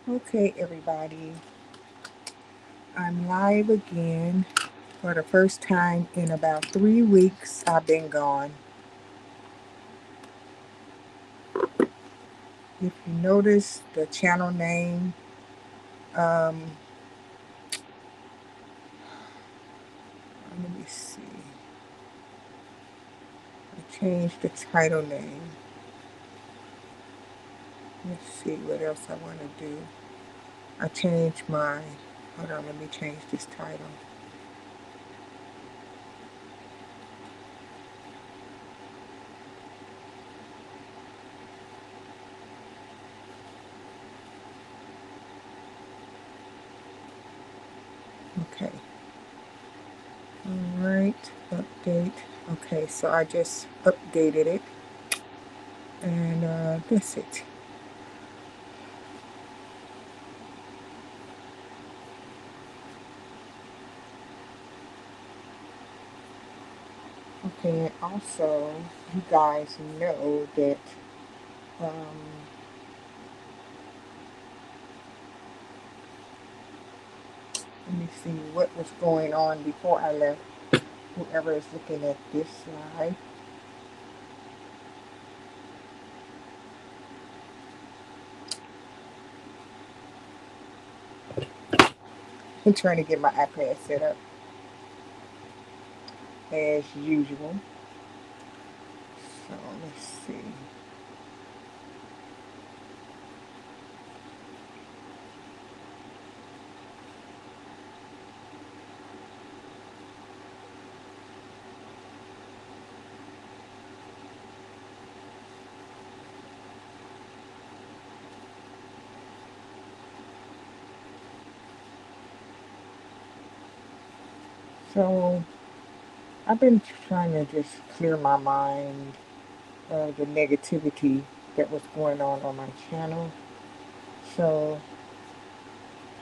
Okay, everybody, I'm live again for the first time in about 3 weeks. I've been gone. If you notice the channel name, um, let me see. I changed the title name. Let's see what else I want to do. I changed my. Hold on, let me change this title. Okay. All right. Update. Okay, so I just updated it, and that's it. Okay, and also, you guys know that, um, let me see what was going on before I left. Whoever is looking at this slide, I'm trying to get my iPad set up as usual. So let's see. So I've been trying to just clear my mind of the negativity that was going on my channel. So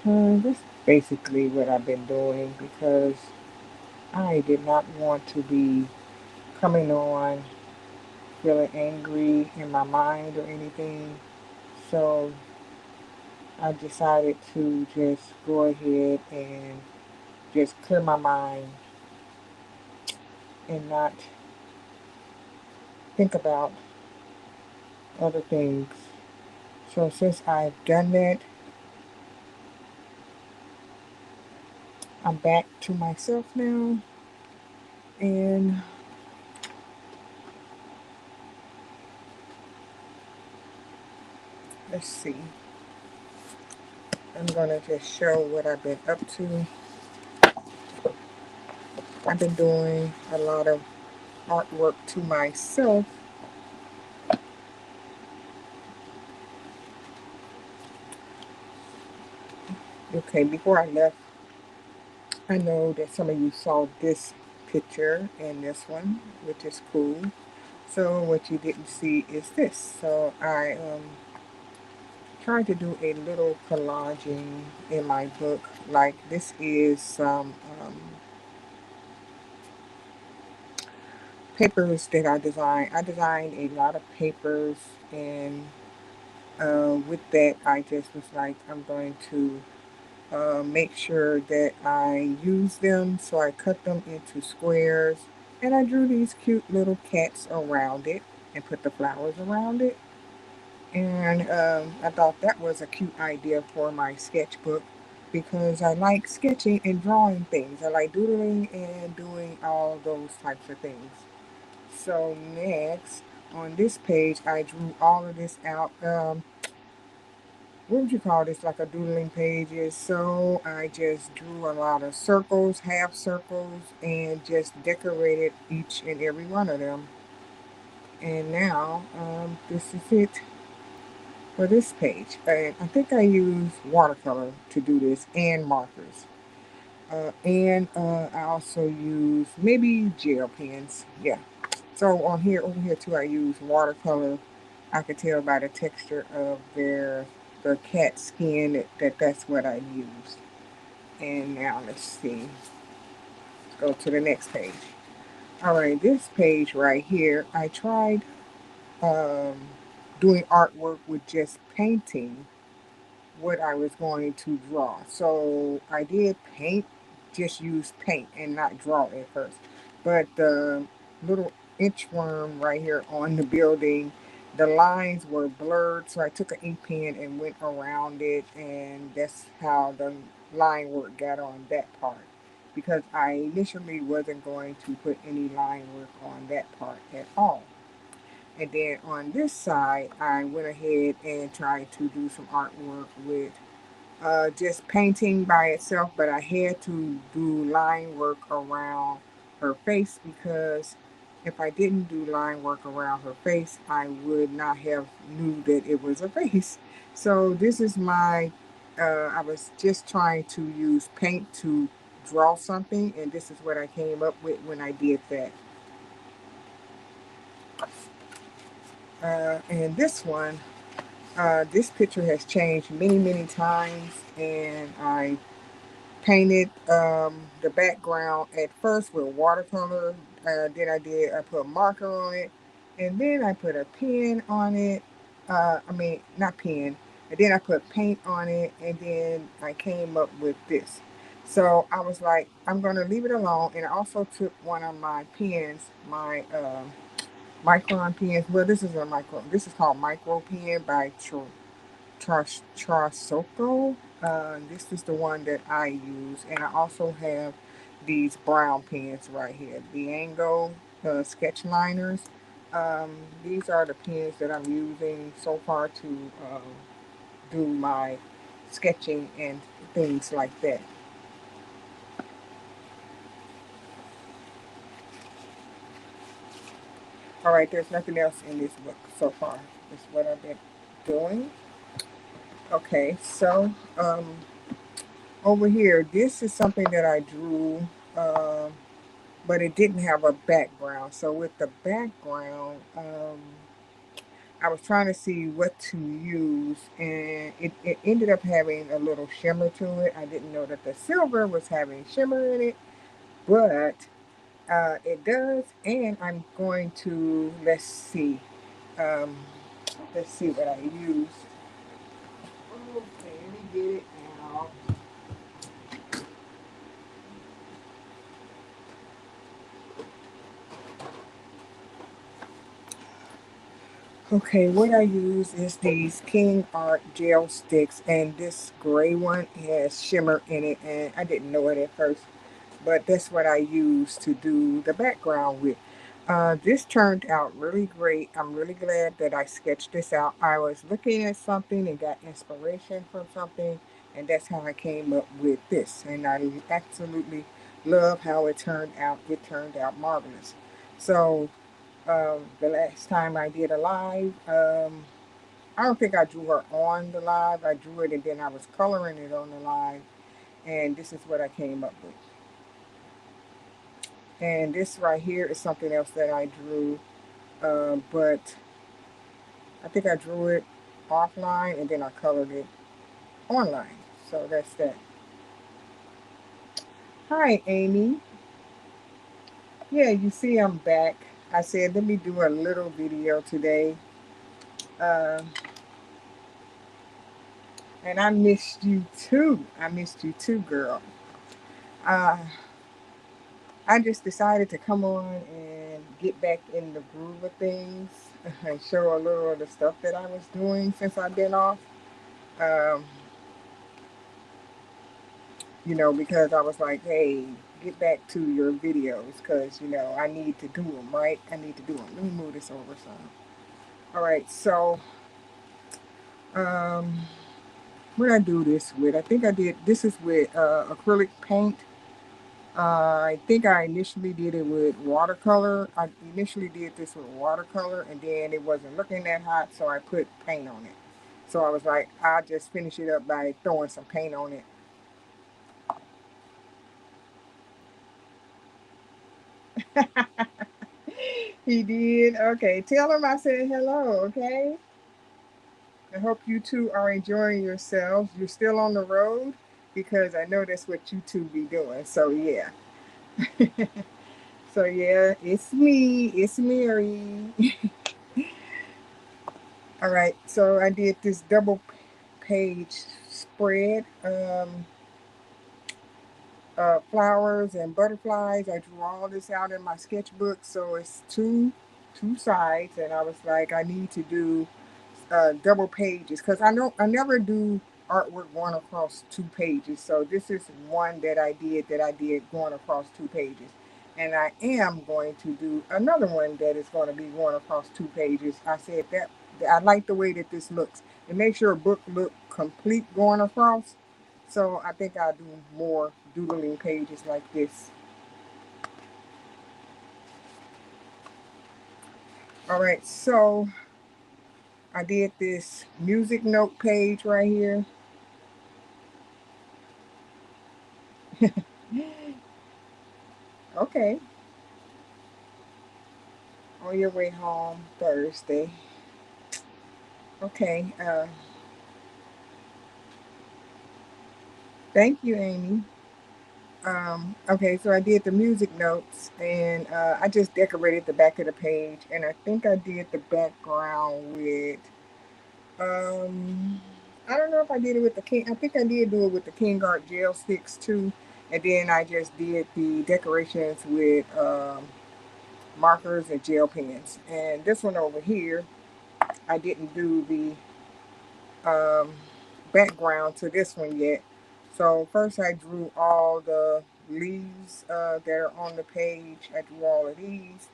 that's basically what I've been doing because I did not want to be coming on feeling angry in my mind or anything. So I decided to just go ahead and just clear my mind and not think about other things. So since I've done that, I'm back to myself now. And let's see. I'm going to just show what I've been up to. I've been doing a lot of artwork to myself. Okay, before I left, I know that some of you saw this picture and this one, which is cool. So what you didn't see is this. So I tried to do a little collaging in my book. Like this is some papers that I designed. I designed a lot of papers, and with that, I just was like, I'm going to make sure that I use them. So I cut them into squares, and I drew these cute little cats around it and put the flowers around it. And I thought that was a cute idea for my sketchbook because I like sketching and drawing things. I like doodling and doing all those types of things. So next, on this page, I drew all of this out. What would you call this? Like a doodling pages. So I just drew a lot of circles, half circles, and just decorated each and every one of them. And now this is it for this page. And I think I use watercolor to do this and markers. And I also use maybe gel pens. Yeah. So on here, over here too, I use watercolor. I could tell by the texture of the cat skin that's what I used. And now let's see. Let's go to the next page. All right, this page right here, I tried um, doing artwork with just painting what I was going to draw. So I did paint, just use paint and not draw at first. But the little inchworm right here on the building, the lines were blurred. So I took an ink pen and went around it, and that's how the line work got on that part. Because I initially wasn't going to put any line work on that part at all. And then on this side, I went ahead and tried to do some artwork with just painting by itself, but I had to do line work around her face because if I didn't do line work around her face, I would not have knew that it was a face. So this is my, I was just trying to use paint to draw something, and this is what I came up with when I did that. And this one, this picture has changed many, many times, and I painted the background at first with watercolor. I put marker on it, and then I put a pen on it. I mean, not pen. And then I put paint on it, and then I came up with this. So I was like, I'm gonna leave it alone. And I also took one of my pens, my micron pens. Well, this is a micro. This is called Micro Pen by Trasoco. This is the one that I use, and I also have these brown pens right here, the Ango sketch liners. These are the pens that I'm using so far to do my sketching and things like that. All right, there's nothing else in this book so far. This is what I've been doing. Okay, so over here, this is something that I drew. But it didn't have a background. So with the background, I was trying to see what to use, and it ended up having a little shimmer to it. I didn't know that the silver was having shimmer in it, but it does. And I'm going to um, let's see what I used. Okay, let me get it now. Okay, what I use is these King Art gel sticks, and this gray one has shimmer in it, and I didn't know it at first, but that's what I use to do the background with. This turned out really great. I'm really glad that I sketched this out. I was looking at something and got inspiration from something, and that's how I came up with this. And I absolutely love how it turned out. It turned out marvelous. So the last time I did a live, I don't think I drew her on the live. I drew it and then I was coloring it on the live, and this is what I came up with. And this right here is something else that I drew, but I think I drew it offline and then I colored it online. So that's that. Hi, Amy. Yeah, you see, I'm back. I said, let me do a little video today. Uh, and I missed you too. I missed you too, girl. Uh, I just decided to come on and get back in the groove of things and show a little of the stuff that I was doing since I've been off. Um, because I was like, hey, get back to your videos because, I need to do them, right? I need to do them. Let me move this over some. All right, so um, what did I do this with? I think I did, this is with acrylic paint. I think I initially did it with watercolor. I initially did this with watercolor, and then it wasn't looking that hot, so I put paint on it. So I was like, I'll just finish it up by throwing some paint on it. He did. Okay, tell him I said hello, okay? I hope you two are enjoying yourselves. You're still on the road because I know that's what you two be doing. So, yeah. So, yeah, it's me. It's Mary. All right, so I did this double page spread flowers and butterflies. I drew all this out in my sketchbook, so it's two sides, and I was like, I need to do double pages because I never do artwork going across 2 pages. So this is one that I did going across 2 pages, and I am going to do another one that is going to be going across 2 pages. I said that I like the way that this looks. It makes your book look complete going across. So I think I'll do more doodling pages like this. All right, so I did this music note page right here. Okay, on your way home Thursday. Okay, thank you, Amy. Okay, so I did the music notes and I just decorated the back of the page, and I think I did the background with Um, I don't know if I did it with the King. I think I did do it with the King Art gel sticks too, and then I just did the decorations with markers and gel pens. And this one over here, I didn't do the um, background to this one yet. So first I drew all the leaves that are on the page. I drew all of these.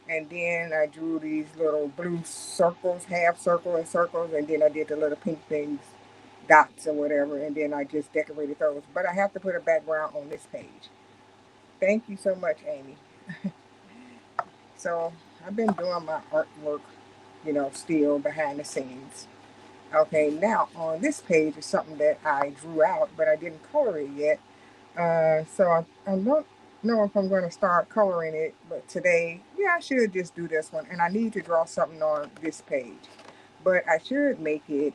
And then I drew these little blue circles, half circle and circles. And then I did the little pink things, dots or whatever. And then I just decorated those. But I have to put a background on this page. Thank you so much, Amy. So I've been doing my artwork, still behind the scenes. Okay, now on this page is something that I drew out, but I didn't color it yet. So I don't know if I'm going to start coloring it, but today, yeah, I should just do this one. And I need to draw something on this page. But I should make it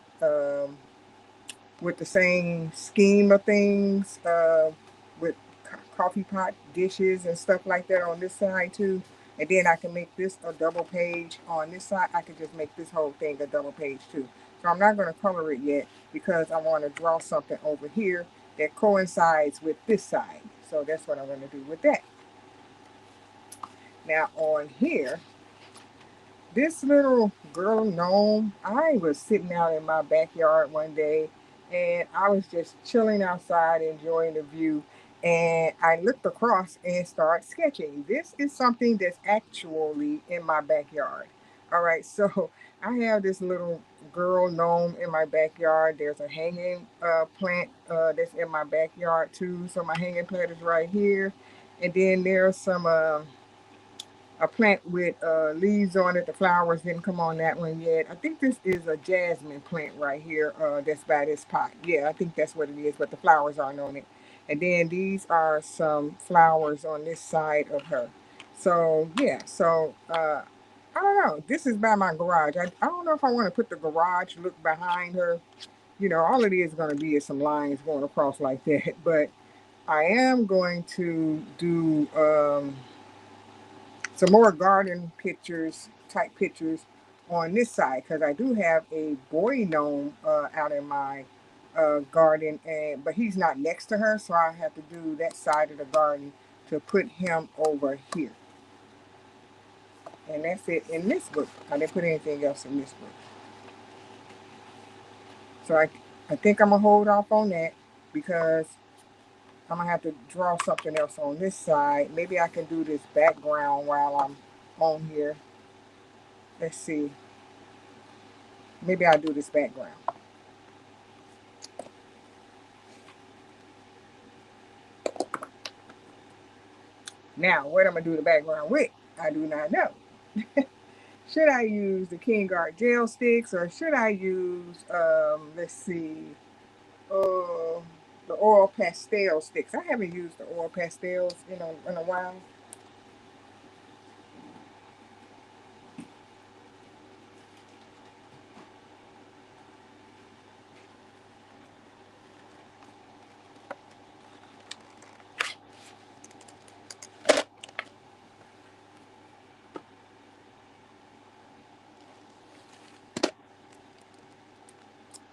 with the same scheme of things, with coffee pot dishes and stuff like that on this side too. And then I can make this a double page on this side. I can just make this whole thing a double page too. So I'm not going to color it yet because I want to draw something over here that coincides with this side. So that's what I'm going to do with that. Now on here, this little girl gnome, I was sitting out in my backyard one day and I was just chilling outside enjoying the view, and I looked across and started sketching. This is something that's actually in my backyard. All right, so I have this little girl gnome in my backyard. There's a hanging plant that's in my backyard too. So my hanging plant is right here. And then there's some a plant with leaves on it. The flowers didn't come on that one yet. I think this is a jasmine plant right here that's by this pot. Yeah, I think that's what it is, but the flowers aren't on it. And then these are some flowers on this side of her. So, yeah, so I don't know. This is by my garage. I don't know if I want to put the garage look behind her. All it is going to be is some lines going across like that. But I am going to do some more garden pictures, type pictures on this side because I do have a boy gnome out in my garden, and but he's not next to her, so I have to do that side of the garden to put him over here. And that's it in this book. I didn't put anything else in this book. So I think I'm gonna hold off on that because I'm gonna have to draw something else on this side. Maybe I can do this background while I'm on here. Let's see. Maybe I'll do this background. Now, what I'm gonna do the background with, I do not know. Should I use the King Art gel sticks or should I use, let's see, uh, the oil pastel sticks? I haven't used the oil pastels in a while.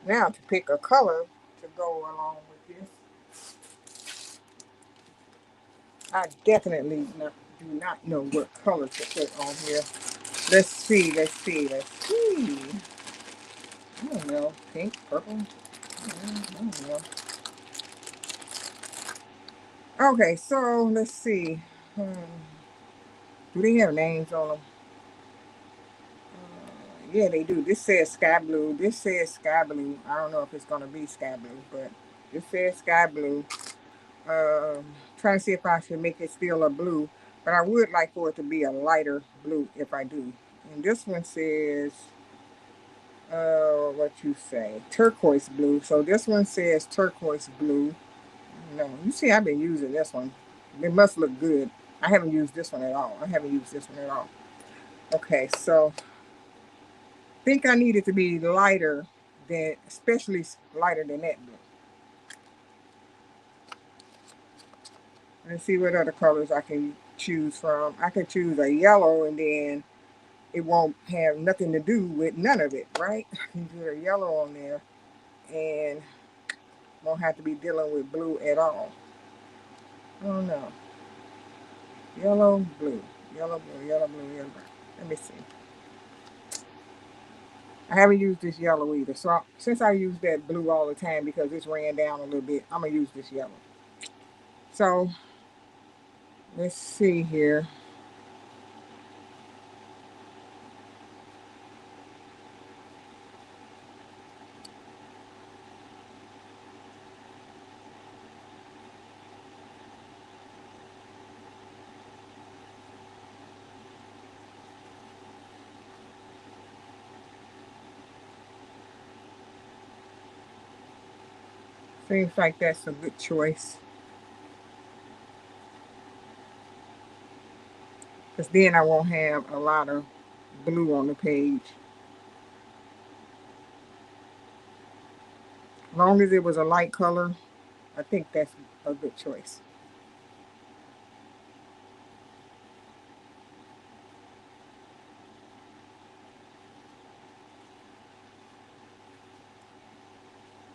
Now to pick a color to go along with this. I definitely do not know what color to put on here. Let's see, let's see, let's see. I don't know. Pink, purple. I don't know. Okay, so let's see. Do they have names on them? Yeah, they do. This says sky blue. This says sky blue. I don't know if it's gonna be sky blue, but this says sky blue. Um, Trying to see if I should make it still a blue, but I would like for it to be a lighter blue if I do. And this one says, what you say, turquoise blue. So this one says turquoise blue. No, you see, I've been using this one. It must look good. I haven't used this one at all. I haven't used this one at all. Okay, so think I need it to be lighter than, especially lighter than that blue. Let's see what other colors I can choose from. I can choose a yellow and then it won't have nothing to do with none of it, right? I can do a yellow on there and won't have to be dealing with blue at all. Oh no. Yellow, blue, yellow, blue, yellow, blue, yellow, blue. Let me see. I haven't used this yellow either. So since I use that blue all the time because it's ran down a little bit, I'm gonna use this yellow. So let's see here. Seems like that's a good choice. Because then I won't have a lot of blue on the page. As long as it was a light color, I think that's a good choice.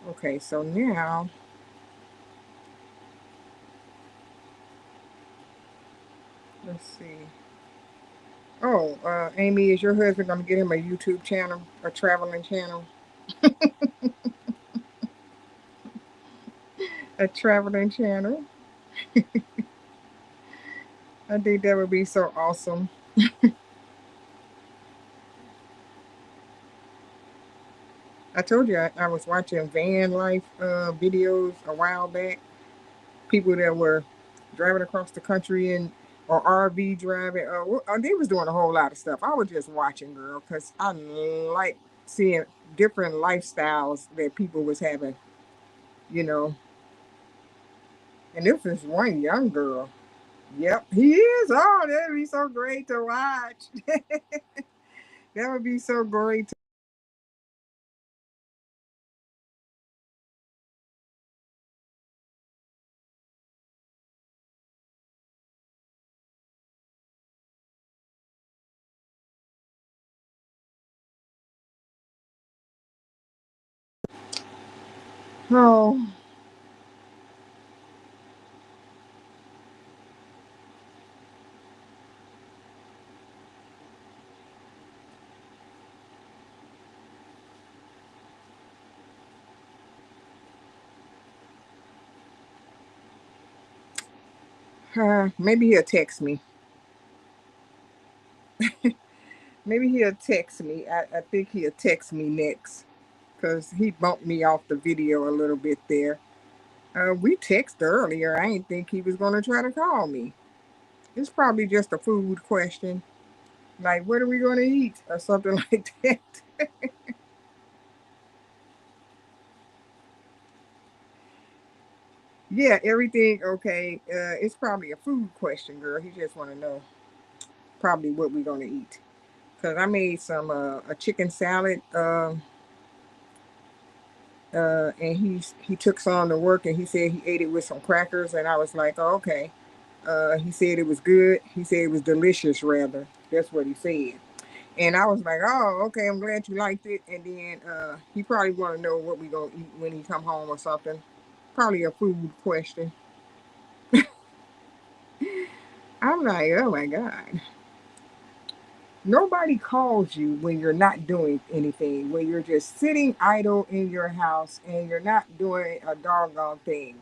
Okay, so now, let's see. Oh, Amy, is your husband going to get him a YouTube channel, a traveling channel? A traveling channel? I think that would be so awesome. I told you I was watching van life videos a while back. People that were driving across the country and or RV driving. They was doing a whole lot of stuff. I was just watching, girl, because I like seeing different lifestyles that people was having, you know. And this is one young girl. Yep, he is. Oh, that'd be so great to watch. That would be so great. Oh, maybe he'll text me. Maybe he'll text me. I think he'll text me next because he bumped me off the video a little bit there. We texted earlier. I didn't think he was going to try to call me. It's probably just a food question, like what are we going to eat or something like that. Yeah, everything okay. It's probably a food question, girl. He just want to know probably what we're going to eat. Cause I made some a chicken salad, and he took some to work, and he said he ate it with some crackers, and I was like, oh, okay. He said it was good. He said it was delicious, rather. That's what he said. And I was like, oh, okay, I'm glad you liked it. And then he probably want to know what we gonna eat when he come home or something. Probably a food question. I'm like, oh my God. Nobody calls you when you're not doing anything, when you're just sitting idle in your house and you're not doing a doggone thing.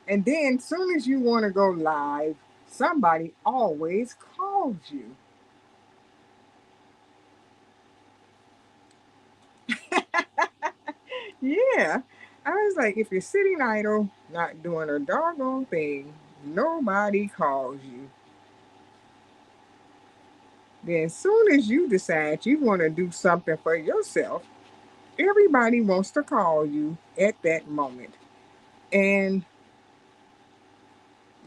And then soon as you want to go live, somebody always calls you. Yeah. I was like, if you're sitting idle, not doing a doggone thing, nobody calls you. Then soon as you decide you want to do something for yourself, everybody wants to call you at that moment. And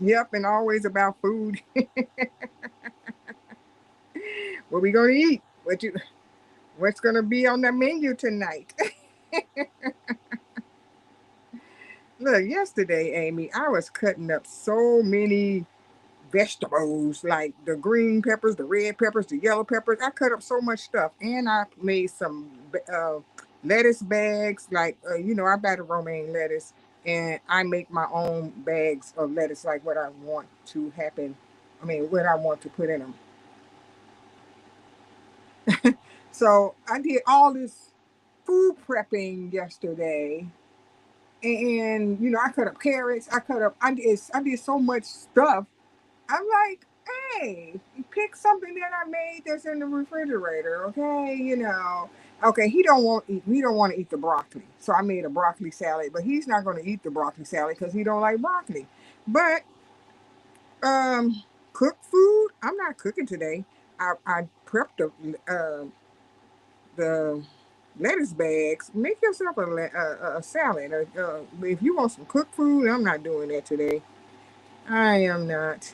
yep, and always about food. What we gonna eat? What's gonna be on the menu tonight? Look, yesterday, Amy, I was cutting up so many vegetables, like the green peppers, the red peppers, the yellow peppers. I cut up so much stuff, and I made some lettuce bags. Like I buy the romaine lettuce, and I make my own bags of lettuce, like what I want to happen. I mean, what I want to put in them. So I did all this food prepping yesterday, and I cut up carrots. I did so much stuff. I'm like, hey, pick something that I made that's in the refrigerator, okay? Okay. He don't want to eat the broccoli, so I made a broccoli salad. But he's not going to eat the broccoli salad because he don't like broccoli. But um, cooked food, I'm not cooking today. I prepped the lettuce bags. Make yourself a salad. If you want some cooked food, I'm not doing that today. I am not.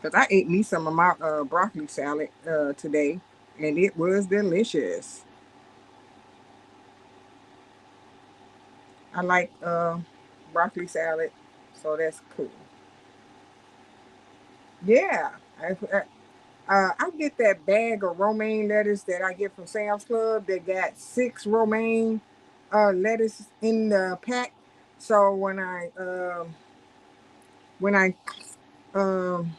Because I ate me some of my broccoli salad today, and it was delicious. I like broccoli salad, so that's cool. Yeah. I get that bag of romaine lettuce that I get from Sam's Club that got 6 romaine lettuce in the pack. So when I um,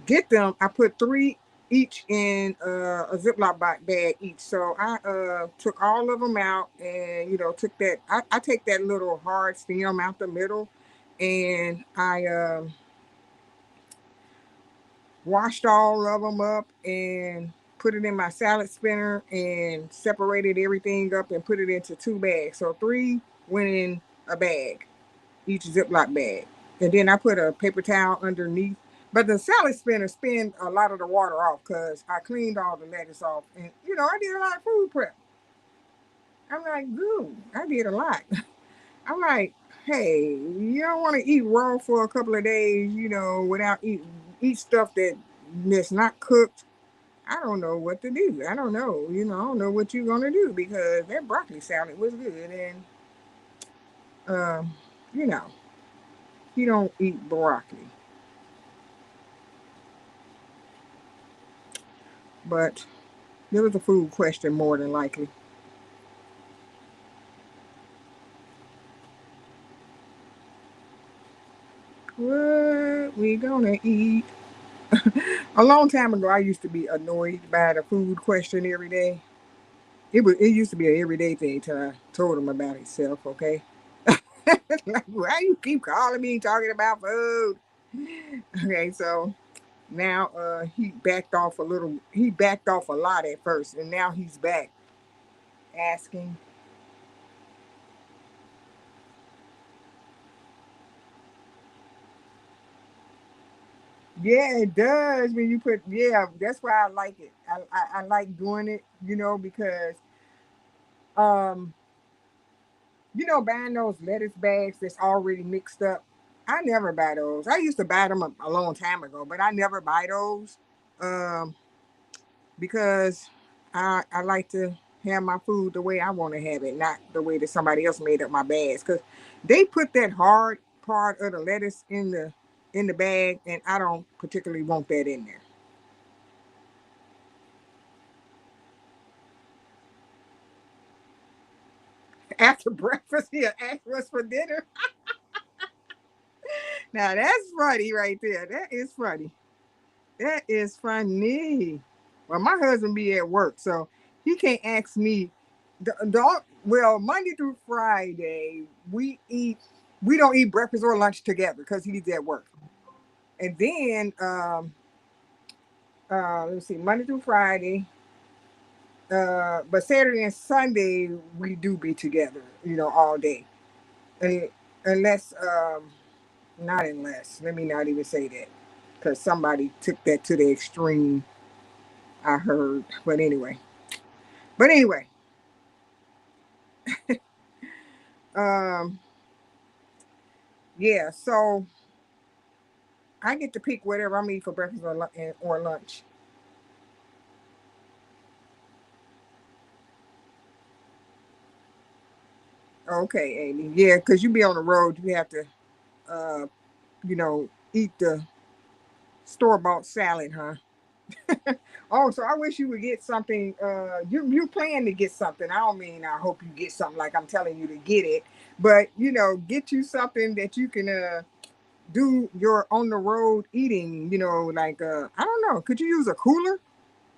get them, I put 3 each in a Ziploc bag each. So I took all of them out and took that. I take that little hard stem out the middle, and I washed all of them up and put it in my salad spinner and separated everything up and put it into 2 bags. So 3 went in a bag, each Ziploc bag. And then I put a paper towel underneath. But the salad spinner spin a lot of the water off because I cleaned all the lettuce off. And, I did a lot of food prep. I'm like, dude, I did a lot. I'm like, hey, you don't want to eat raw for a couple of days, without eat stuff that's not cooked. I don't know what to do. I don't know. I don't know what you're going to do because that broccoli salad was good. And, um, you know, he don't eat broccoli. But there was a food question more than likely. What we gonna eat? A long time ago, I used to be annoyed by the food question every day. It used to be an everyday thing till I told him about itself. Okay, like, why you keep calling me talking about food? Okay, so now he backed off a little. He backed off a lot at first, and now he's back asking. Yeah, it does when you put. Yeah, that's why I like it. I like doing it. Because um buying those lettuce bags that's already mixed up. I never buy those. I used to buy them a long time ago, but I never buy those um, because I like to have my food the way I want to have it, not the way that somebody else made up my bags. Because they put that hard part of the lettuce in the bag, and I don't particularly want that in there. After breakfast, he'll ask us for dinner. Now that's funny right there. That is funny. That is funny. Well, my husband be at work, so he can't ask me. Well, Monday through Friday, we don't eat breakfast or lunch together because he's at work. And then, let's see, Monday through Friday, but Saturday and Sunday, we do be together, all day. And unless, not unless, let me not even say that because somebody took that to the extreme, I heard. But anyway, um, yeah. So I get to pick whatever I'm eating for breakfast or lunch. Okay, Amy. Yeah, because you be on the road, you have to, uh, eat the store bought salad, huh? Oh, so I wish you would get something. You plan to get something. I don't mean I hope you get something like I'm telling you to get it, but get you something that you can do your on the road eating. Like I don't know. Could you use a cooler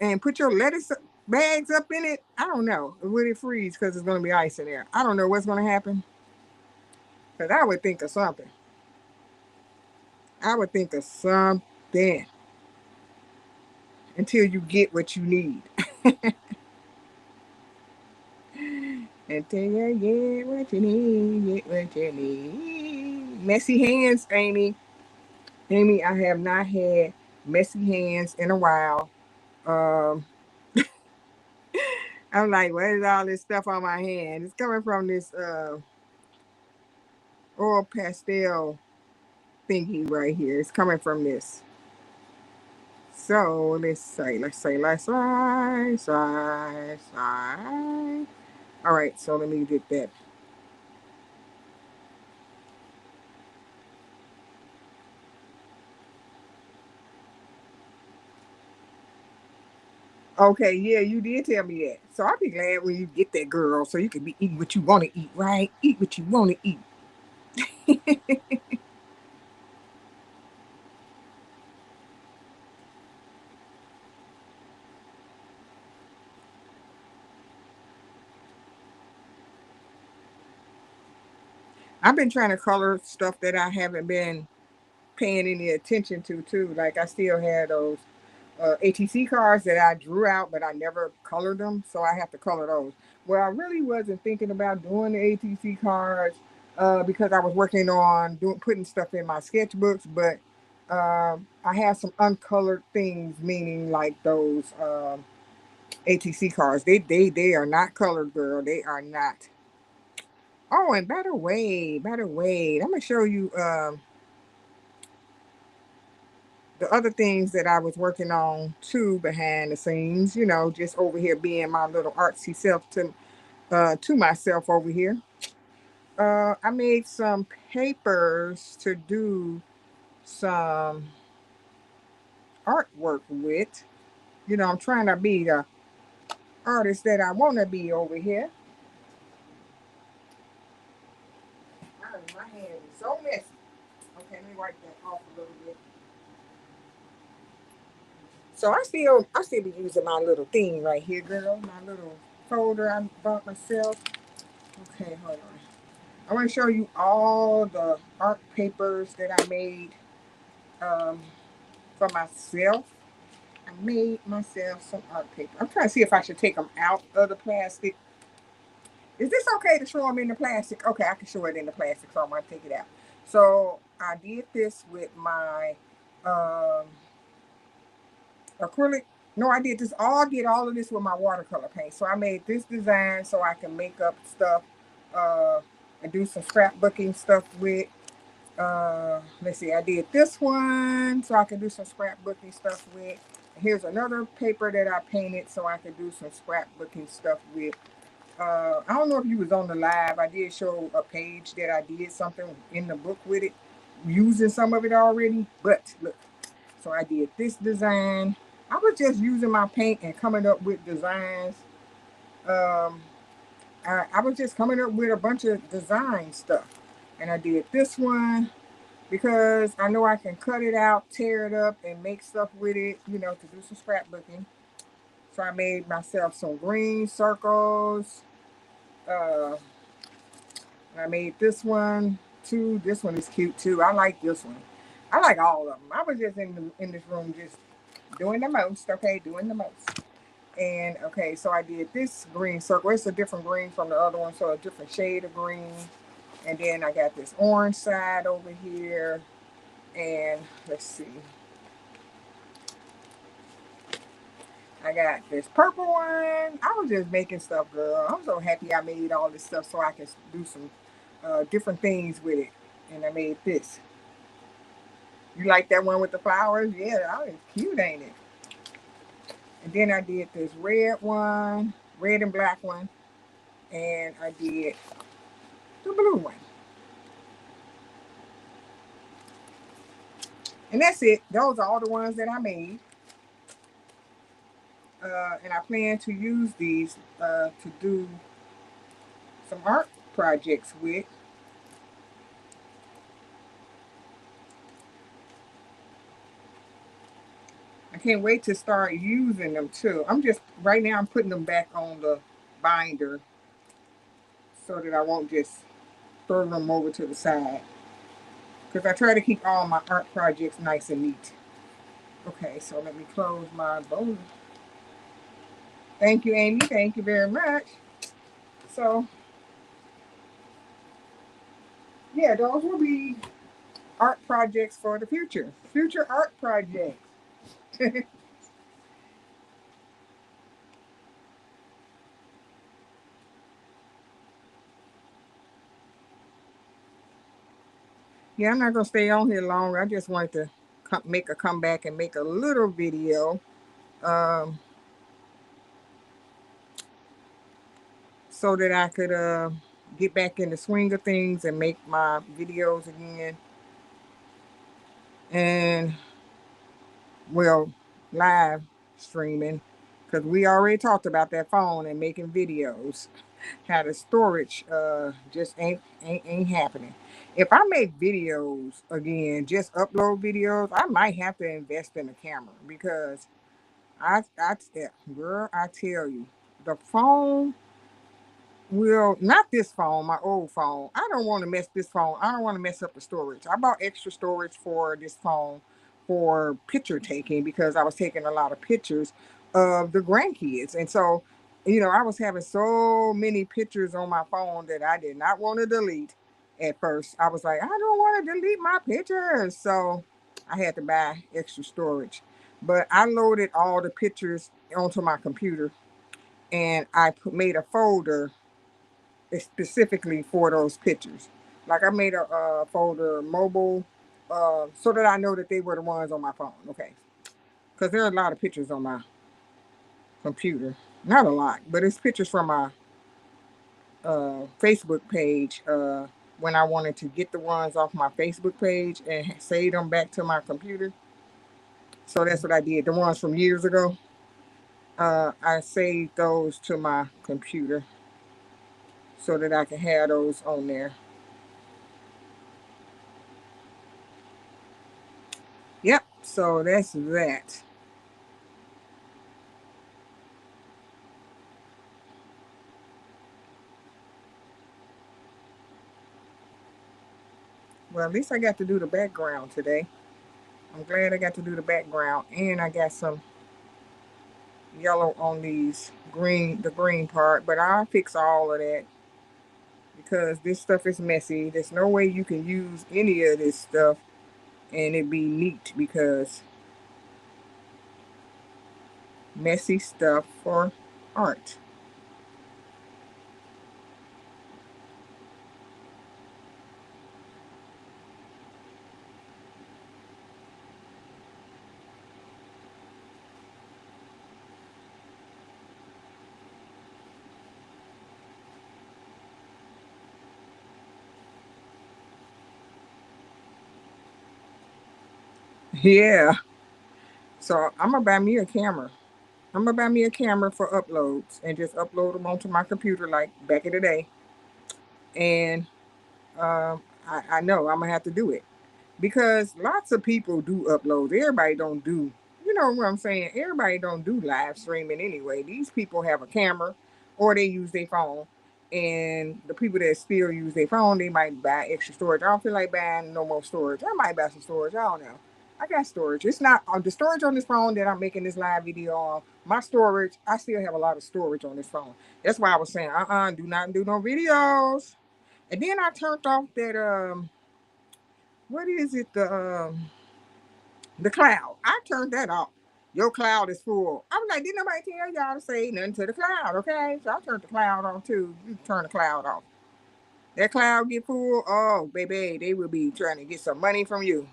and put your lettuce bags up in it? I don't know. Would it freeze because it's going to be ice in there? I don't know what's going to happen. Because I would think of something. I would think of something until you get what you need. Until you get what you need, get what you need. Messy hands, Amy. Amy, I have not had messy hands in a while. Um, I'm like, what is all this stuff on my hand? It's coming from this oil pastel thingy right here. It's coming from this. So let's say. All right, so let me get that. Okay, yeah, you did tell me that. So I'll be glad when you get that, girl, so you can be eating what you want to eat, right? Eat what you want to eat. I've been trying to color stuff that I haven't been paying any attention to, too. Like I still had those ATC cards that I drew out, but I never colored them, so I have to color those. Well, I really wasn't thinking about doing the ATC cards because I was working on putting stuff in my sketchbooks, but I have some uncolored things, meaning like those ATC cards. They are not colored, girl. They are not. Oh, and better wait. I'm gonna show you the other things that I was working on too behind the scenes, just over here being my little artsy self to myself over here. I made some papers to do some artwork with. I'm trying to be the artist that I want to be over here. My hand is so messy. Okay, let me wipe that off a little bit. So I still be using my little thing right here, girl. My little folder I bought myself. Okay, hold on. I want to show you all the art papers that I made um, for myself. I made myself some art paper. I'm trying to see if I should take them out of the plastic. Is this okay to show them in the plastic? Okay, I can show it in the plastic, so I'm going to take it out. So I did this with my um, acrylic. No, I did all of this with my watercolor paint. So I made this design so I can make up stuff and do some scrapbooking stuff with. Let's see, I did this one so I can do some scrapbooking stuff with. Here's another paper that I painted so I could do some scrapbooking stuff with. I don't know if you was on the live. I did show a page that I did something in the book with it, using some of it already. But look, so I did this design. I was just using my paint and coming up with designs. Um, I was just coming up with a bunch of design stuff. And I did this one because I know I can cut it out, tear it up, and make stuff with it, you know, to do some scrapbooking. So I made myself some green circles. Uh, I made this one too. This one is cute too. I like this one. I like all of them. I was just in this room just doing the most. Okay, doing the most. And okay, so I did this green circle. It's a different green from the other one, so a different shade of green. And then I got this orange side over here. And let's see, I got this purple one. I was just making stuff, girl. I'm so happy I made all this stuff so I can do some different things with it. And I made this. You like that one with the flowers? Yeah, that was cute, ain't it? And then I did this red one, red and black one. And I did the blue one. And that's it. Those are all the ones that I made. And I plan to use these to do some art projects with. I can't wait to start using them too. I'm just right now I'm putting them back on the binder so that I won't just throw them over to the side. Because I try to keep all my art projects nice and neat. Okay, so let me close my bowl. Thank you, Amy. Thank you very much. So yeah, those will be art projects for the future. Future art projects. Yeah, I'm not gonna stay on here long. I just wanted to make a comeback and make a little video, um, so that I could get back in the swing of things and make my videos again. And well, live streaming, because we already talked about that phone and making videos. How the storage just ain't happening. If I make videos again, just upload videos, I might have to invest in a camera because yeah, girl, I tell you, the phone will not this phone, my old phone. I don't want to mess this phone. I don't want to mess up the storage. I bought extra storage for this phone for picture taking because I was taking a lot of pictures of the grandkids. And so, you know, I was having so many pictures on my phone that I did not want to delete at first. I was like, I don't want to delete my pictures. So I had to buy extra storage. But I loaded all the pictures onto my computer and made a folder specifically for those pictures. Like I made a folder mobile, so that I know that they were the ones on my phone. Okay, because there are a lot of pictures on my computer. Not a lot, but it's pictures from my Facebook page. When I wanted to get the ones off my Facebook page and save them back to my computer. So that's what I did. The ones from years ago, I saved those to my computer so that I can have those on there. Yep. So that's that. Well, at least I got to do the background today. I'm glad I got to do the background, and I got some yellow on the green part, but I'll fix all of that because this stuff is messy. There's no way you can use any of this stuff and it be neat because messy stuff for art. Yeah. So I'm gonna buy me a camera I'm gonna buy me a camera for uploads and just upload them onto my computer like back in the day. And I know I'm gonna have to do it because lots of people do uploads. Everybody don't do, you know what I'm saying? Everybody don't do live streaming anyway. These people have a camera or they use their phone. And the people that still use their phone, they might buy extra storage. I don't feel like buying no more storage. I might buy some storage. I don't know. I got storage. It's not the storage on this phone that I'm making this live video on. My storage, I still have a lot of storage on this phone. That's why I was saying, do not do no videos. And then I turned off that what is it? The cloud. I turned that off. Your cloud is full. I was like, didn't nobody tell y'all to say nothing to the cloud, okay? So I turned the cloud on too. You turn the cloud off. That cloud get full, oh baby, they will be trying to get some money from you.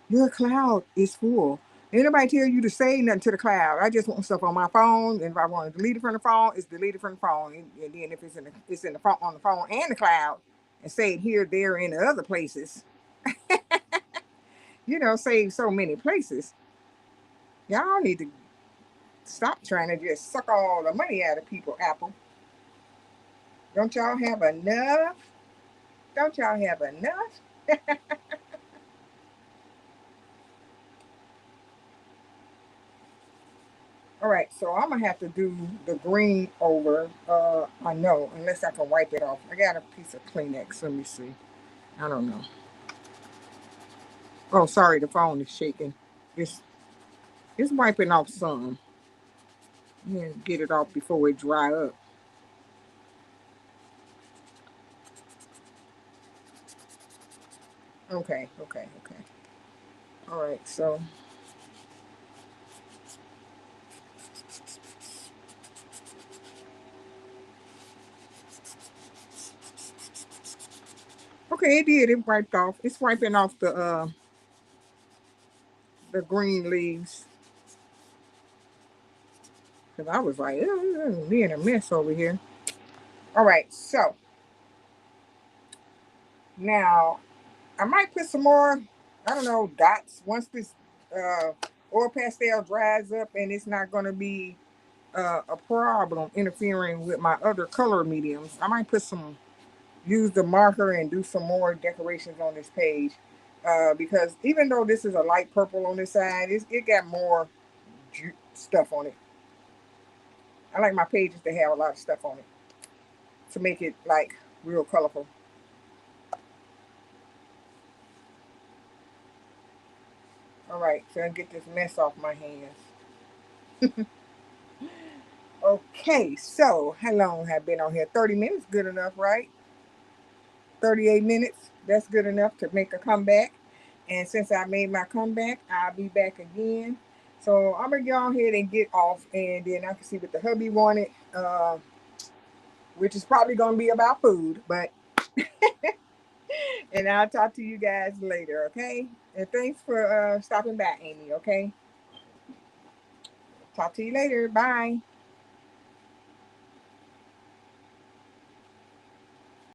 Your cloud is full. Ain't nobody tell you to say nothing to the cloud. I just want stuff on my phone, and if I want to delete it from the phone, it's deleted from the phone. And then if it's in the phone on the phone and the cloud, and say it here, there, and the other places. Save so many places. Y'all need to stop trying to just suck all the money out of people, Apple. Don't y'all have enough? Don't y'all have enough? All right, so I'm gonna have to do the green over. I know, unless I can wipe it off. I got a piece of Kleenex. Let me see. I don't know. Oh, sorry, the phone is shaking. It's it's wiping off some. Yeah, get it off before it dry up. Okay, okay, okay. All right, so okay, it did. It wiped off. It's wiping off the green leaves. Cause I was like, me in a mess over here. All right, so now I might put some more, I don't know, dots once this uh, oil pastel dries up, and it's not going to be a problem interfering with my other color mediums. I might use the marker and do some more decorations on this page because even though this is a light purple on this side, it got more stuff on it. I like my pages to have a lot of stuff on it to make it like real colorful. All right, so I get this mess off my hands. Okay, so how long have I been on here? 30 minutes, good enough, right? 38 minutes, that's good enough to make a comeback. And since I made my comeback, I'll be back again. So I'm gonna go ahead and get off, and then I can see what the hubby wanted, which is probably gonna be about food. But and I'll talk to you guys later, okay? And thanks for stopping by, Amy. Okay, talk to you later. Bye.